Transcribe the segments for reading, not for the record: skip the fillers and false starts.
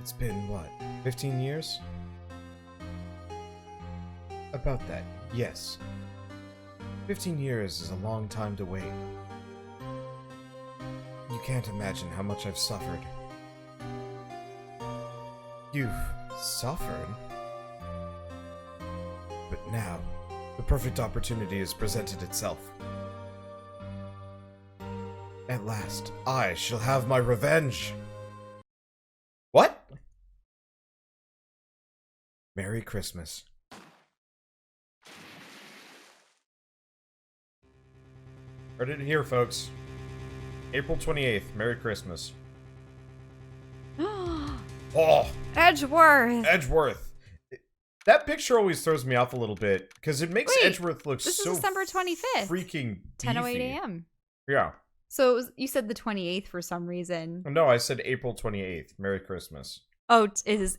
It's been, what, 15 years? About that, yes. 15 years is a long time to wait. You can't imagine how much I've suffered. You've suffered? But now, the perfect opportunity has presented itself. At last, I shall have my revenge! What? Merry Christmas. Heard it here, folks. April 28th, Merry Christmas. Oh! Edgeworth! Edgeworth! That picture always throws me off a little bit, because it makes Edgeworth look this so is December 25th. freaking beefy. 10:08 a.m. Yeah. So you said the 28th for some reason. No, I said April 28th. Merry Christmas. Oh, it is.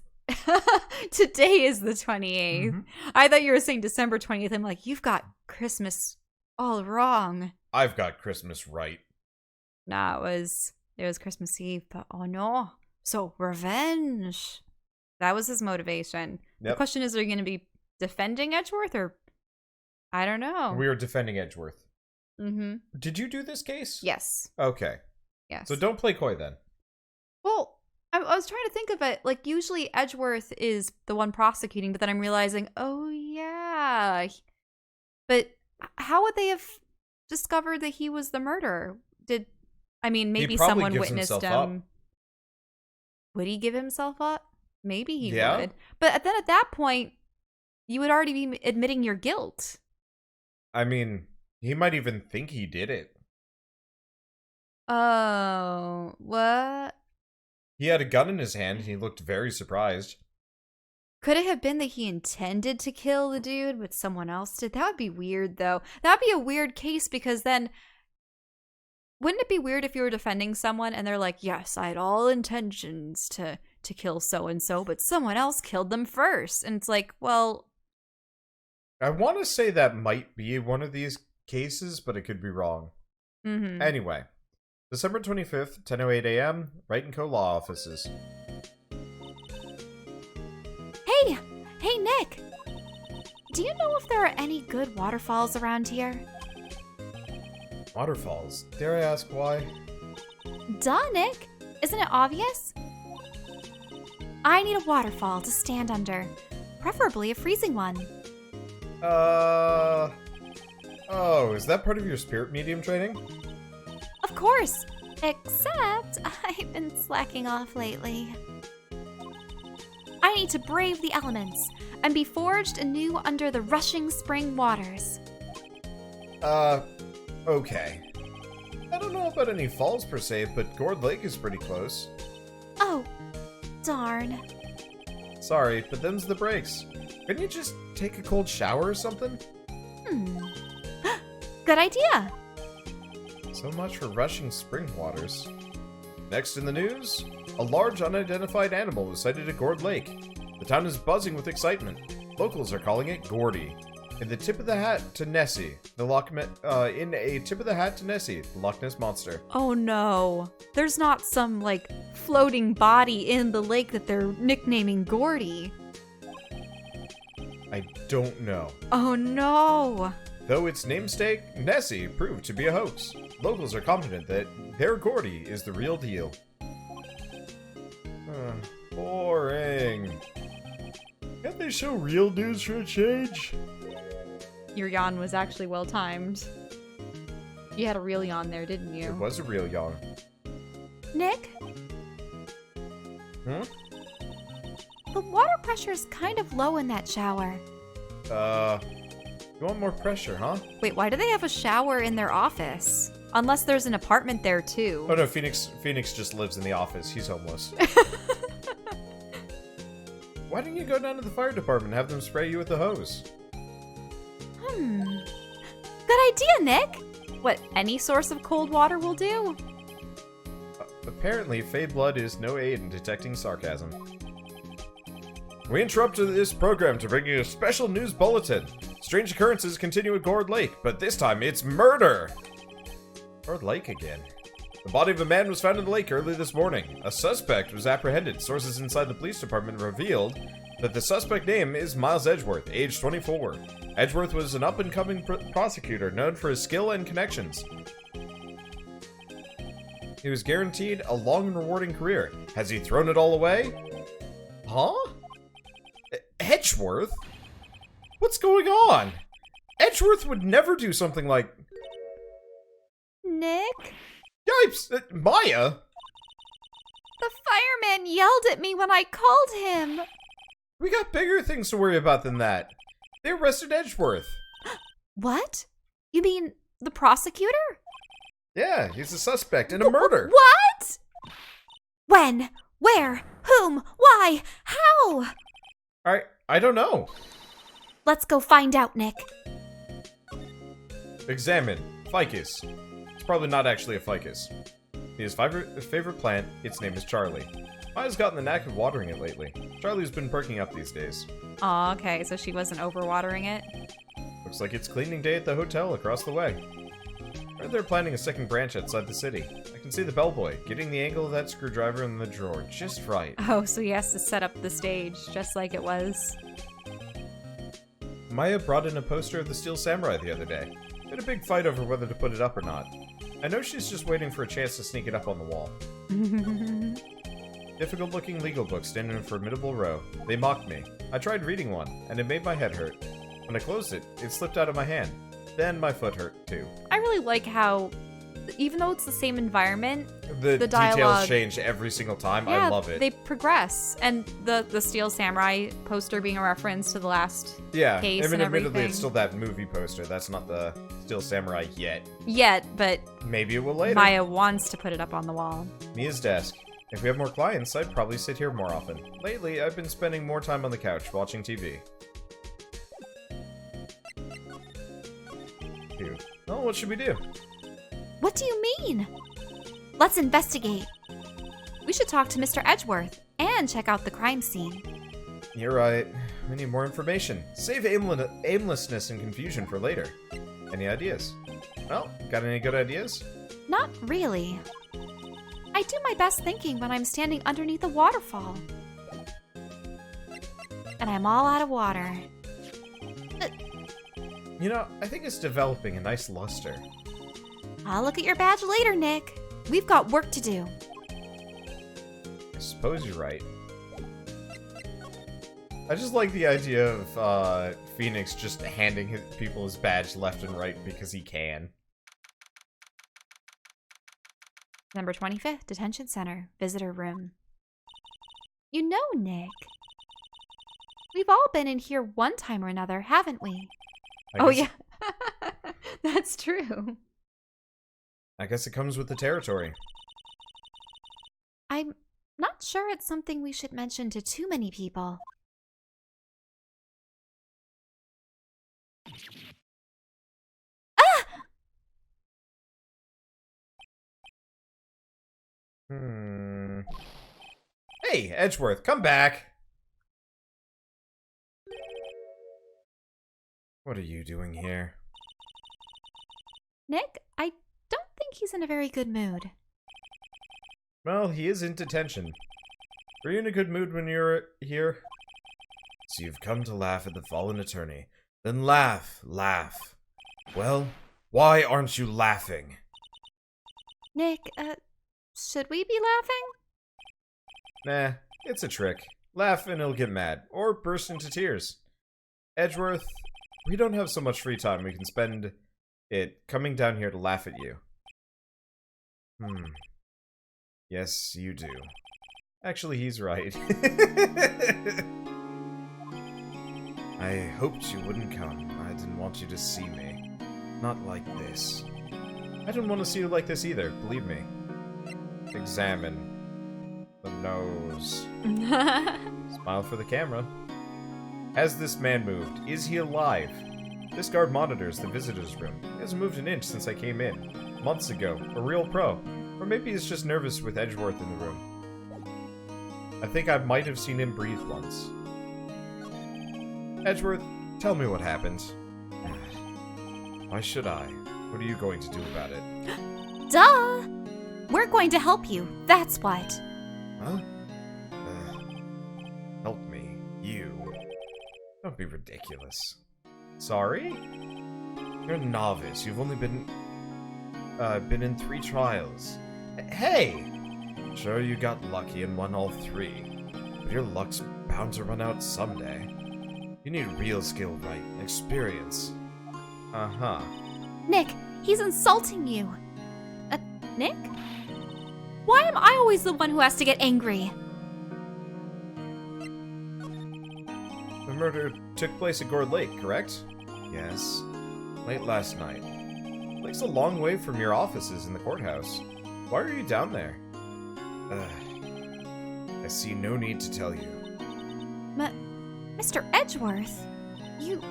Today is the 28th. Mm-hmm. I thought you were saying December 20th. I'm like, you've got Christmas all wrong. I've got Christmas right. Nah, it was Christmas Eve, but oh no. So, revenge. That was his motivation. Yep. The question is, are you going to be defending Edgeworth or... I don't know. We are defending Edgeworth. Mm-hmm. Did you do this case? Yes. Okay. Yes. So don't play coy then. Well, I was trying to think of it. Like, usually Edgeworth is the one prosecuting, but then I'm realizing, oh, yeah. But how would they have discovered that he was the murderer? Maybe someone witnessed him. Up. Would he give himself up? Maybe he Yeah. would. But then at that point, you would already be admitting your guilt. I mean, he might even think he did it. Oh, what? He had a gun in his hand and he looked very surprised. Could it have been that he intended to kill the dude, but someone else did? That would be weird, though. That would be a weird case because then... Wouldn't it be weird if you were defending someone and they're like, yes, I had all intentions to kill so-and-so, but someone else killed them first. And it's like, well... I want to say that might be one of these cases, but it could be wrong. Mm-hmm. Anyway, December 25th, 10:08 a.m., Wright & Co. Law Offices. Hey, Nick! Do you know if there are any good waterfalls around here? Waterfalls? Dare I ask why? Duh, Nick! Isn't it obvious? I need a waterfall to stand under, preferably a freezing one. Oh, is that part of your spirit medium training? Of course! Except I've been slacking off lately. I need to brave the elements and be forged anew under the rushing spring waters. Okay. I don't know about any falls per se, but Gourd Lake is pretty close. Oh, darn. Sorry, but them's the breaks. Couldn't you just take a cold shower or something? Good idea. So much for rushing spring waters. Next in the news, a large unidentified animal was sighted at Gourd Lake. The town is buzzing with excitement. Locals are calling it Gordy. In a tip of the hat to Nessie, the Loch Ness Monster. Oh no. There's not some, floating body in the lake that they're nicknaming Gordy. I don't know. Oh no. Though its namesake, Nessie, proved to be a hoax. Locals are confident that their Gordy is the real deal. Boring. Can't they show real news for a change? Your yawn was actually well timed. You had a real yawn there, didn't you? It was a real yawn. Nick? Hmm? The water pressure's kind of low in that shower. You want more pressure, huh? Wait, why do they have a shower in their office? Unless there's an apartment there, too. Oh no, Phoenix just lives in the office. He's homeless. Why don't you go down to the fire department and have them spray you with the hose? Good idea, Nick! What, any source of cold water will do? Apparently, Fey Blood is no aid in detecting sarcasm. We interrupted this program to bring you a special news bulletin. Strange occurrences continue at Gourd Lake, but this time it's murder! Gourd Lake again. The body of a man was found in the lake early this morning. A suspect was apprehended. Sources inside the police department revealed that the suspect name is Miles Edgeworth, age 24. Edgeworth was an up-and-coming prosecutor known for his skill and connections. He was guaranteed a long and rewarding career. Has he thrown it all away? Huh? Edgeworth? What's going on? Edgeworth would never do something like... Nick? Yipes! Maya? The fireman yelled at me when I called him. We got bigger things to worry about than that. They arrested Edgeworth. What? You mean the prosecutor? Yeah, he's a suspect in a murder. What? When? Where? Whom? Why? How? I don't know. Let's go find out, Nick. Examine. Ficus. It's probably not actually a ficus. His favorite plant, its name is Charlie. Maya's gotten the knack of watering it lately. Charlie's been perking up these days. Oh, okay, so she wasn't overwatering it? Looks like it's cleaning day at the hotel across the way. Heard they're planning a second branch outside the city. I can see the bellboy getting the angle of that screwdriver in the drawer just right. Oh, so he has to set up the stage just like it was. Maya brought in a poster of the Steel Samurai the other day. They had a big fight over whether to put it up or not. I know she's just waiting for a chance to sneak it up on the wall. Difficult-looking legal books stand in a formidable row. They mocked me. I tried reading one, and it made my head hurt. When I closed it, it slipped out of my hand. Then my foot hurt, too. I really like how, even though it's the same environment, the dialogue, details change every single time. Yeah, I love it. They progress. And the Steel Samurai poster being a reference to the last case and admittedly, everything. it's still that movie poster. That's not the Steel Samurai yet. But maybe it will later. Maya wants to put it up on the wall. Mia's desk. If we have more clients, I'd probably sit here more often. Lately, I've been spending more time on the couch watching TV. Cute. Oh, what should we do? What do you mean? Let's investigate. We should talk to Mr. Edgeworth and check out the crime scene. You're right. We need more information. Save aimlessness and confusion for later. Any ideas? Well, got any good ideas? Not really. I do my best thinking when I'm standing underneath a waterfall. And I'm all out of water. You know, I think it's developing a nice luster. I'll look at your badge later, Nick. We've got work to do. I suppose you're right. I just like the idea of Phoenix just handing people his badge left and right because he can. Number 25th, Detention Center, Visitor Room. You know, Nick. We've all been in here one time or another, haven't we? Oh, yeah. That's true. I guess it comes with the territory. I'm not sure it's something we should mention to too many people. Ah! Hey, Edgeworth, come back! What are you doing here? Nick, I don't think he's in a very good mood. Well, he is in detention. Were you in a good mood when you were here? So you've come to laugh at the fallen attorney. Then laugh, laugh. Well, why aren't you laughing? Nick, should we be laughing? Nah, it's a trick. Laugh and he'll get mad, or burst into tears. Edgeworth, we don't have so much free time we can spend it coming down here to laugh at you. Yes, you do. Actually, he's right. I hoped you wouldn't come. I didn't want you to see me. Not like this. I didn't want to see you like this either, believe me. Examine the nose. Smile for the camera. Has this man moved? Is he alive? This guard monitors the visitor's room. He hasn't moved an inch since I came in. Months ago. A real pro. Or maybe he's just nervous with Edgeworth in the room. I think I might have seen him breathe once. Edgeworth, tell me what happened. Why should I? What are you going to do about it? Duh! We're going to help you. That's what. Huh? Help me. You. Don't be ridiculous. Sorry? You're a novice. You've only been in 3 trials. Hey! Sure, you got lucky and won all 3. But your luck's bound to run out someday. You need real skill, right? And experience. Uh-huh. Nick, he's insulting you. Nick? Why am I always the one who has to get angry? The murder took place at Gourd Lake, correct? Yes. Late last night. Lake's a long way from your offices in the courthouse. Why are you down there? I see no need to tell you. Mr. Edgeworth, you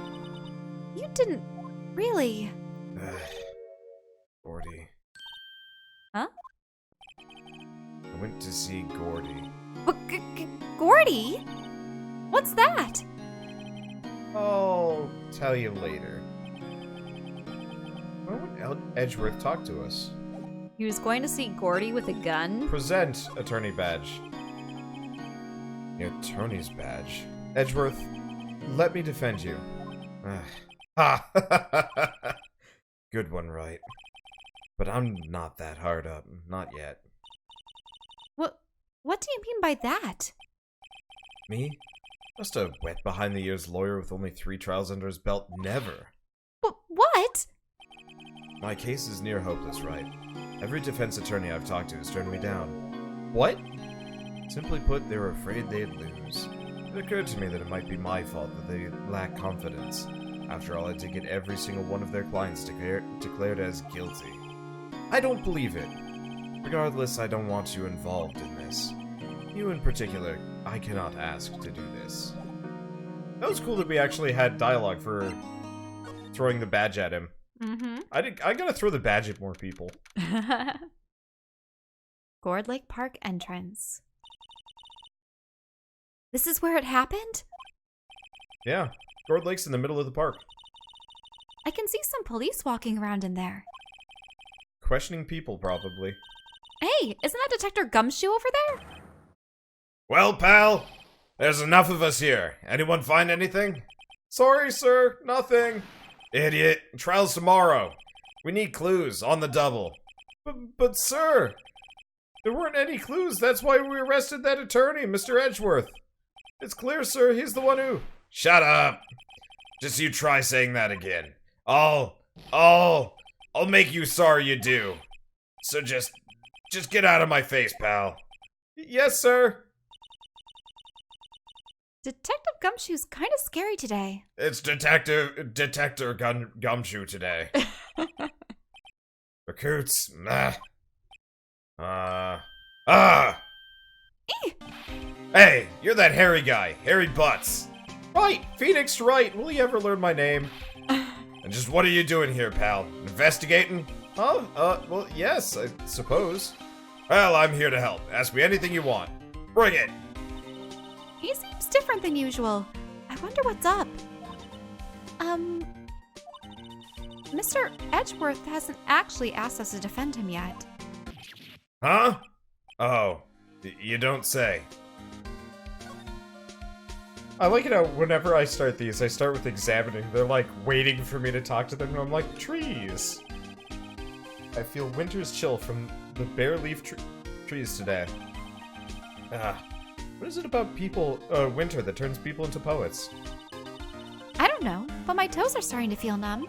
didn't really... Gordy. Huh? I went to see Gordy. But Gordy? What's that? I'll tell you later. Why would Edgeworth talk to us? He was going to see Gordy with a gun? Present attorney badge. The attorney's badge. Edgeworth, let me defend you. Ha! Good one, right? But I'm not that hard up. Not yet. What do you mean by that? Me? Just a wet behind-the-ears lawyer with only 3 trials under his belt. Never. What? My case is near hopeless, right? Every defense attorney I've talked to has turned me down. What? Simply put, they were afraid they'd lose. It occurred to me that it might be my fault that they lack confidence. After all, I did get every single one of their clients declared as guilty. I don't believe it. Regardless, I don't want you involved in this. You in particular, I cannot ask to do this. That was cool that we actually had dialogue for throwing the badge at him. Mm-hmm. I gotta throw the badge at more people. Gourd Lake Park entrance. This is where it happened? Yeah, Gourd Lake's in the middle of the park. I can see some police walking around in there. Questioning people, probably. Hey, isn't that Detective Gumshoe over there? Well, pal, there's enough of us here. Anyone find anything? Sorry, sir, nothing. Idiot, trial's tomorrow. We need clues, on the double. But sir, there weren't any clues. That's why we arrested that attorney, Mr. Edgeworth. It's clear, sir, he's the one who... Shut up. Just you try saying that again. I'll make you sorry you do. So just get out of my face, pal. Yes, sir. Detective Gumshoe's kind of scary today. It's Detector Gumshoe today. Recruits, meh. Hey, you're that hairy guy, Hairy Butts. Right, Phoenix Wright. Will you ever learn my name? And just what are you doing here, pal? Investigating? Huh? Well, yes, I suppose. Well, I'm here to help. Ask me anything you want. Bring it. He seems different than usual. I wonder what's up. Mr. Edgeworth hasn't actually asked us to defend him yet. Huh? Oh, you don't say. I like it how whenever I start these, I start with examining. They're like waiting for me to talk to them, and I'm like, trees. I feel winter's chill from the bare leaf trees today. What is it about people, winter that turns people into poets? I don't know, but my toes are starting to feel numb.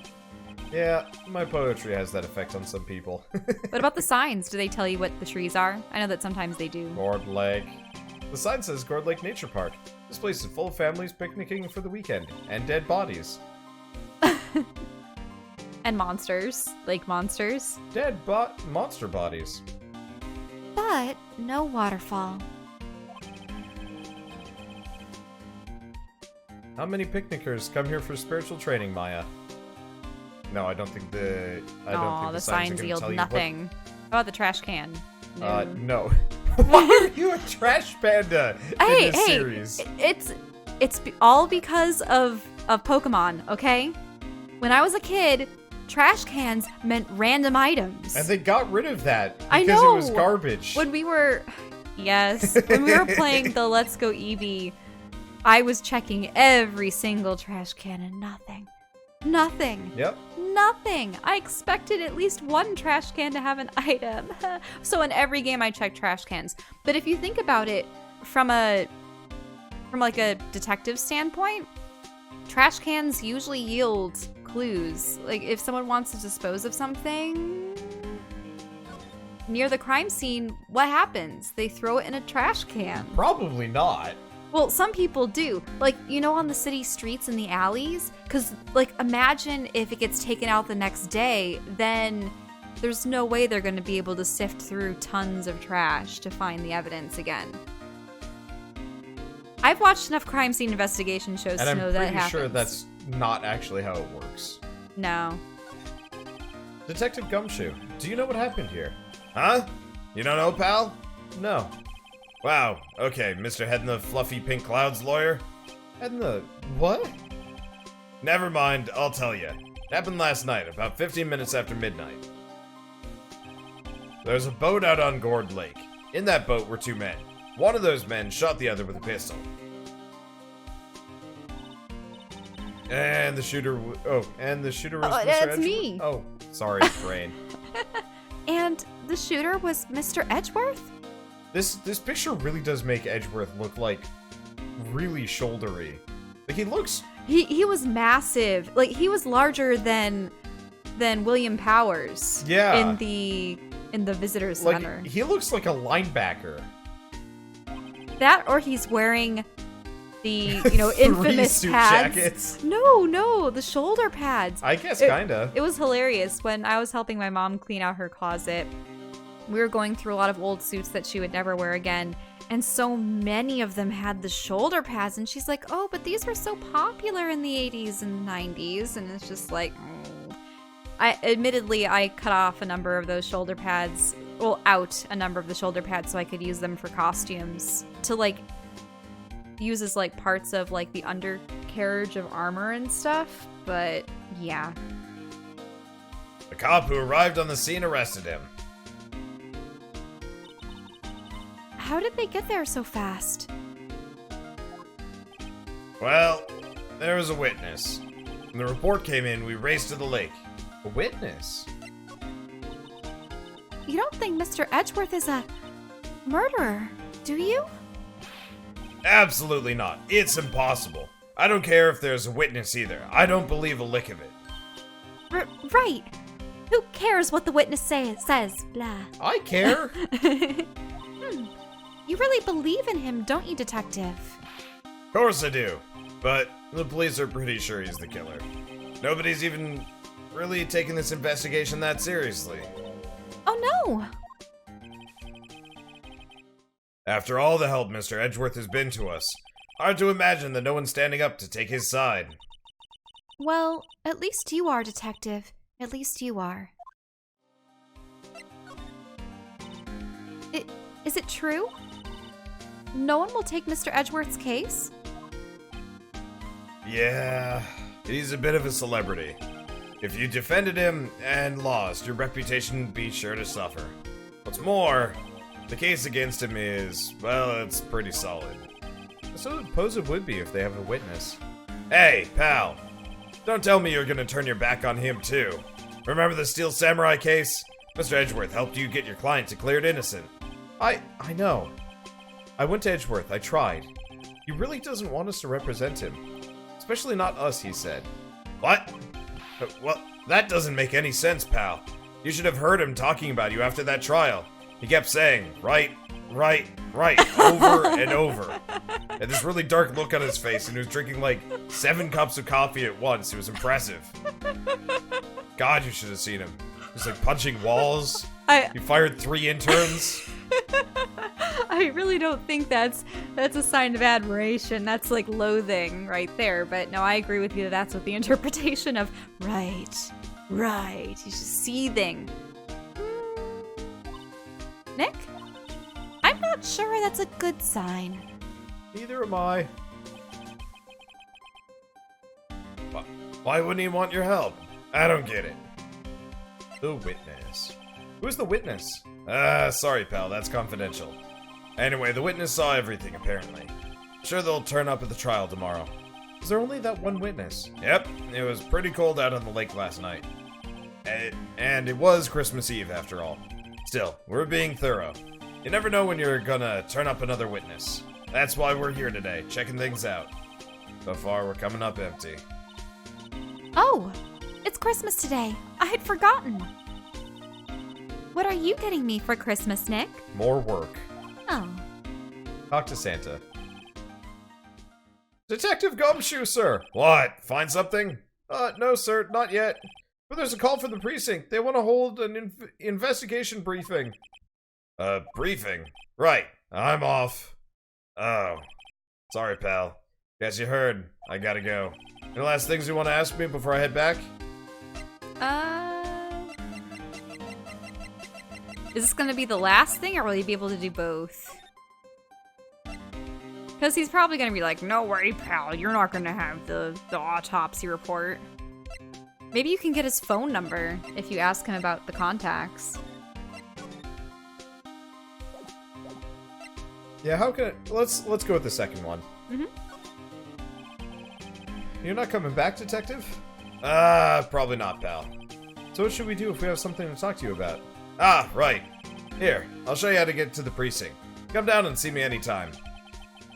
Yeah, my poetry has that effect on some people. What about the signs? Do they tell you what the trees are? I know that sometimes they do. Gourd Lake. The sign says Gourd Lake Nature Park. This place is full of families picnicking for the weekend, and dead bodies. And monsters. Lake monsters. Dead monster bodies. But no waterfall. How many picnickers come here for spiritual training, Maya? No, I don't think the signs are yield tell you nothing. How about the trash can? No. Why are you a trash panda in this series? It's all because of Pokemon, okay? When I was a kid, trash cans meant random items. And they got rid of that because I know. it was garbage. When we were playing the Let's Go Eevee, I was checking every single trash can and nothing. Yep. Nothing. I expected at least one trash can to have an item. So in every game I check trash cans. But if you think about it from like a detective standpoint, trash cans usually yield clues. Like if someone wants to dispose of something near the crime scene, what happens? They throw it in a trash can. Probably not. Well, some people do. Like, you know, on the city streets and the alleys? Because, like, imagine if it gets taken out the next day, then there's no way they're going to be able to sift through tons of trash to find the evidence again. I've watched enough crime scene investigation shows to know that it happens. And I'm pretty sure that's not actually how it works. No. Detective Gumshoe, do you know what happened here? Huh? You don't know, pal? No. Wow, okay, Mr. Head in the Fluffy Pink Clouds lawyer? Head in the... what? Never mind, I'll tell you. It happened last night, about 15 minutes after midnight. There's a boat out on Gourd Lake. In that boat were two men. One of those men shot the other with a pistol. And the shooter was Mr. that's Edgeworth? me. Oh, sorry, brain. And the shooter was Mr. Edgeworth? This picture really does make Edgeworth look like really shouldery. Like he looks... He was massive. Like he was larger than William Powers. Yeah. In the visitor center. Like he looks like a linebacker. That or he's wearing the, infamous suit pads. Jackets. No, the shoulder pads. I guess kinda. It was hilarious when I was helping my mom clean out her closet. We were going through a lot of old suits that she would never wear again, and so many of them had the shoulder pads, and she's like, oh, but these were so popular in the 80s and 90s, and it's just like, I cut off a number of those shoulder pads, out a number of the shoulder pads so I could use them for costumes, to, use as, parts of, the undercarriage of armor and stuff, but, yeah. The cop who arrived on the scene arrested him. How did they get there so fast? Well, there was a witness. When the report came in, we raced to the lake. A witness? You don't think Mr. Edgeworth is a murderer, do you? Absolutely not. It's impossible. I don't care if there's a witness either. I don't believe a lick of it. Right. Who cares what the witness says? Blah. I care. You really believe in him, don't you, Detective? Of course I do. But the police are pretty sure he's the killer. Nobody's even really taking this investigation that seriously. Oh no! After all the help Mr. Edgeworth has been to us, hard to imagine that no one's standing up to take his side. Well, at least you are, Detective. At least you are. Is it true? No one will take Mr. Edgeworth's case? Yeah, he's a bit of a celebrity. If you defended him and lost, your reputation would be sure to suffer. What's more, the case against him is, well, it's pretty solid. I suppose it would be if they have a witness. Hey, pal, don't tell me you're gonna turn your back on him too. Remember the Steel Samurai case? Mr. Edgeworth helped you get your client declared innocent. I know. I went to Edgeworth, I tried. He really doesn't want us to represent him. Especially not us, he said. What? Well, that doesn't make any sense, pal. You should have heard him talking about you after that trial. He kept saying, right, over and over. He had this really dark look on his face, and he was drinking 7 cups of coffee at once. It was impressive. God, you should have seen him. He was punching walls. He fired 3 interns. I really don't think that's a sign of admiration. That's loathing right there. But no, I agree with you. That's what the interpretation of right. He's just seething. Nick? I'm not sure that's a good sign. Neither am I. Why wouldn't he want your help? I don't get it. The witness. Who's the witness? Sorry, pal, that's confidential. Anyway, the witness saw everything, apparently. Sure they'll turn up at the trial tomorrow. Is there only that one witness? Yep, it was pretty cold out on the lake last night. And it was Christmas Eve, after all. Still, we're being thorough. You never know when you're gonna turn up another witness. That's why we're here today, checking things out. So far, we're coming up empty. Oh, it's Christmas today. I had forgotten. What are you getting me for Christmas, Nick? More work. Oh. Talk to Santa. Detective Gumshoe, sir! What? Find something? No, sir, not yet. But there's a call from the precinct. They want to hold an investigation briefing. Briefing? Right. I'm off. Oh. Sorry, pal. Guess you heard. I gotta go. Any last things you want to ask me before I head back? Is this gonna be the last thing, or will you be able to do both? Because he's probably gonna be like, no worry, pal, you're not gonna have the autopsy report. Maybe you can get his phone number if you ask him about the contacts. Yeah, how can let's go with the second one. Mm-hmm. You're not coming back, detective? Probably not, pal. So what should we do if we have something to talk to you about? Ah, right. Here, I'll show you how to get to the precinct. Come down and see me anytime.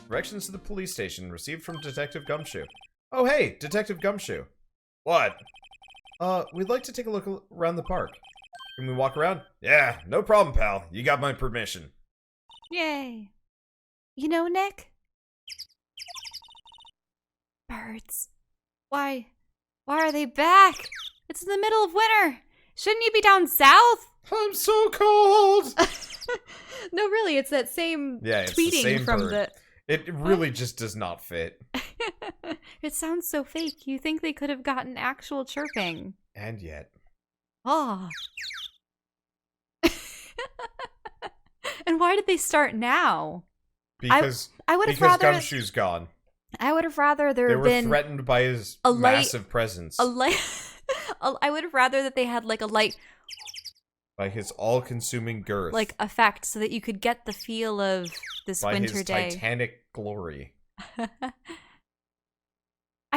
Directions to the police station received from Detective Gumshoe. Oh, hey, Detective Gumshoe. What? We'd like to take a look around the park. Can we walk around? Yeah, no problem, pal. You got my permission. Yay. You know, Nick? Birds. Why are they back? It's in the middle of winter. Shouldn't you be down south? I'm so cold! No, really, it's that same it's tweeting the same from bird. It really just does not fit. It sounds so fake. You think they could have gotten actual chirping. And yet. Oh. And why did they start now? Because I would have rather Gumshoe's gone. I would have rather there They have were been threatened by his massive presence. I would have rather that they had like a light, by his all-consuming girth. like effect, so that you could get the feel of this by winter his day. Titanic glory. I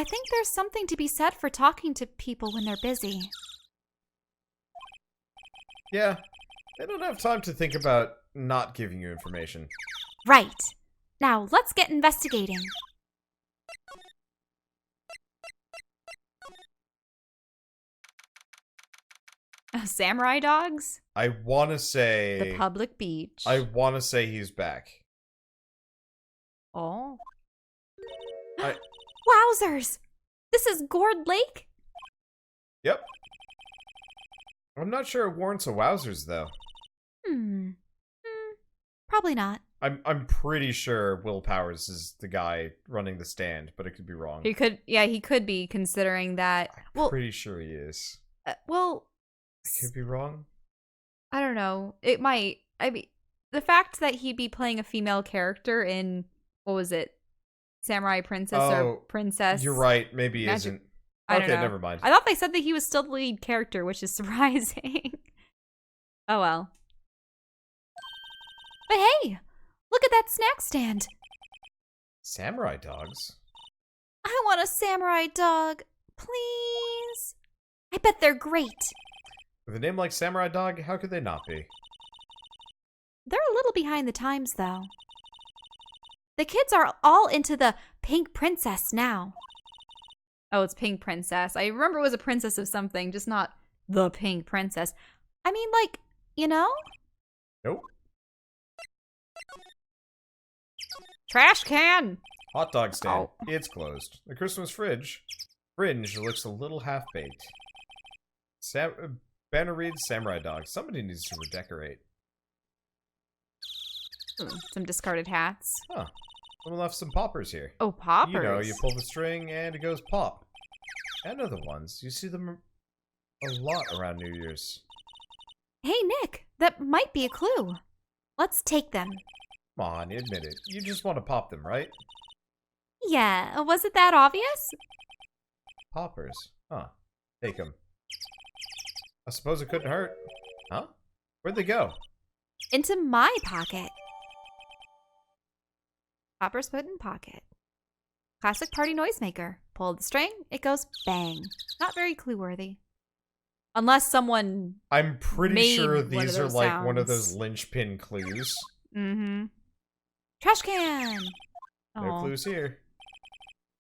think there's something to be said for talking to people when they're busy. Yeah, they don't have time to think about not giving you information. Right. Now let's get investigating. Samurai dogs? I want to say... The public beach. I want to say he's back. Oh. I- Wowzers! This is Gourd Lake? Yep. I'm not sure it warrants a wowzers, though. Probably not. I'm pretty sure Will Powers is the guy running the stand, but it could be wrong. He could be, considering that. I'm pretty sure he is. Well, I could be wrong. I don't know. It might. I mean, the fact that he'd be playing a female character in, what was it? Samurai Princess or Princess? You're right. Maybe he Magic- isn't. I don't Okay, know. never mind. I thought they said that he was still the lead character, which is surprising. Oh well. But hey, look at that snack stand. Samurai dogs? I want a samurai dog, please. I bet they're great. With a name like Samurai Dog, how could they not be? They're a little behind the times, though. The kids are all into the Pink Princess now. Oh, it's Pink Princess. I remember it was a princess of something, just not the Pink Princess. I mean, like, you know? Nope. Trash can! Hot dog stand. Oh. It's closed. The Christmas fringe looks a little half-baked. Banner reads Samurai Dog. Somebody needs to redecorate. Some discarded hats. Huh. Someone left some poppers here. Oh, poppers. You know, you pull the string and it goes pop. I know the ones. You see them a lot around New Year's. Hey, Nick, that might be a clue. Let's take them. Come on, admit it. You just want to pop them, right? Yeah, was it that obvious? Poppers. Huh. Take them. I suppose it couldn't hurt. Huh? Where'd they go? Into my pocket. Popper's put in pocket. Classic party noisemaker. Pull the string, it goes bang. Not very clue-worthy. Unless someone I'm pretty made sure one of these are those like one of sounds. those linchpin clues. Mm-hmm. Trash can! No Aw. clues here.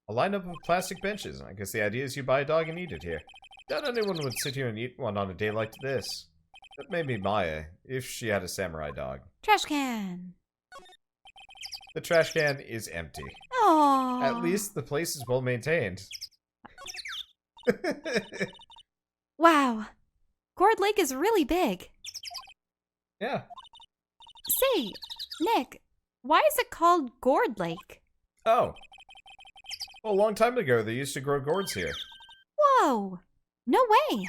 A lineup of plastic benches. I guess the idea is you buy a dog and eat it here. Doubt anyone would sit here and eat one on a day like this. But maybe Maya, if she had a samurai dog. Trash can! The trash can is empty. Aww. At least the place is well maintained. Wow. Gourd Lake is really big. Yeah. Say, Nick, why is it called Gourd Lake? Oh. Well, a long time ago, they used to grow gourds here. Whoa. No way.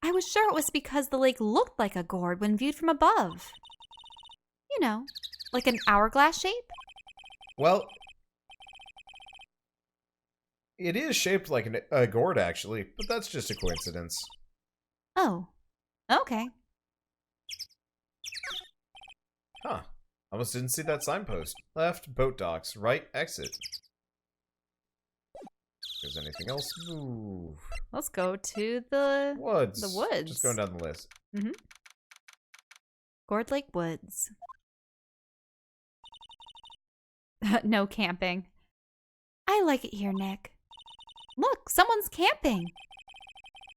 I was sure it was because the lake looked like a gourd when viewed from above. You know, like an hourglass shape? Well, it is shaped like a gourd, actually, but that's just a coincidence. Oh, okay. Huh. Almost didn't see that signpost. Left, boat docks. Right, exit. If there's anything else, move. Let's go to the Woods. The woods. Just going down the list. Mm-hmm. Gourd Lake Woods. No camping. I like it here, Nick. Look, someone's camping.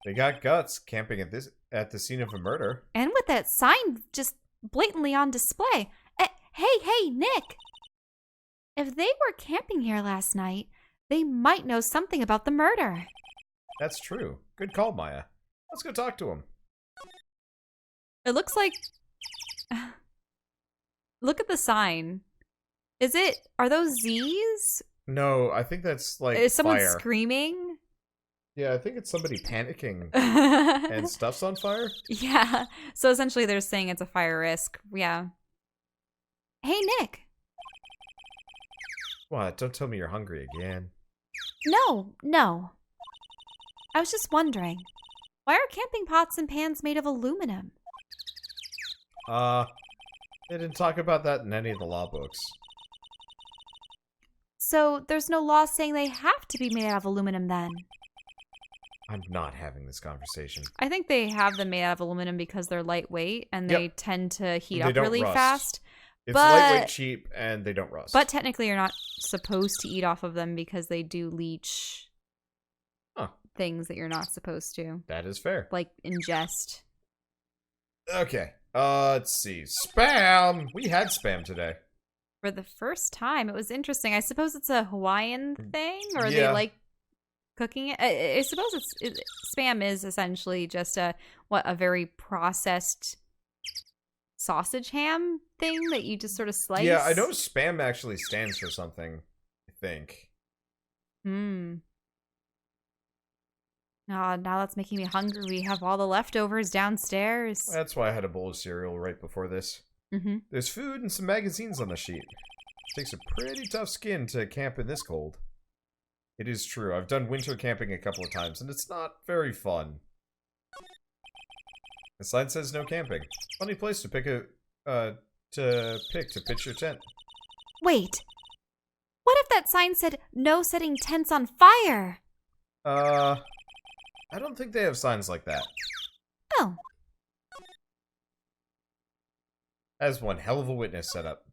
They got guts camping at the scene of a murder. And with that sign just blatantly on display. Hey, Nick! If they were camping here last night, they might know something about the murder. That's true. Good call, Maya. Let's go talk to him. It looks like... Look at the sign. Are those Z's? No, I think that's like Is someone fire. screaming? Yeah, I think it's somebody panicking and stuff's on fire. Yeah. So essentially they're saying it's a fire risk. Yeah. Hey, Nick. What? Don't tell me you're hungry again. No. I was just wondering, why are camping pots and pans made of aluminum? They didn't talk about that in any of the law books. So there's no law saying they have to be made out of aluminum then? I'm not having this conversation. I think they have them made out of aluminum because they're lightweight and they tend to heat up don't really rust. fast. It's But- lightweight, cheap, and they don't rust. But technically you're not supposed to eat off of them because they do leach things that you're not supposed to. That is fair. Like ingest. Okay. Let's see. Spam! We had spam today. For the first time, it was interesting. I suppose it's a Hawaiian thing, or they Yeah. like cooking it. I suppose spam is essentially just a very processed sausage ham thing that you just sort of slice. Yeah, I know spam actually stands for something, I think. Oh, now that's making me hungry. We have all the leftovers downstairs. That's why I had a bowl of cereal right before this. Mm-hmm. There's food and some magazines on the sheet. Takes a pretty tough skin to camp in this cold. It is true. I've done winter camping a couple of times, and it's not very fun. The sign says no camping. Funny place to pitch your tent. Wait. What if that sign said no setting tents on fire? I don't think they have signs like that. Oh. That is one hell of a witness setup.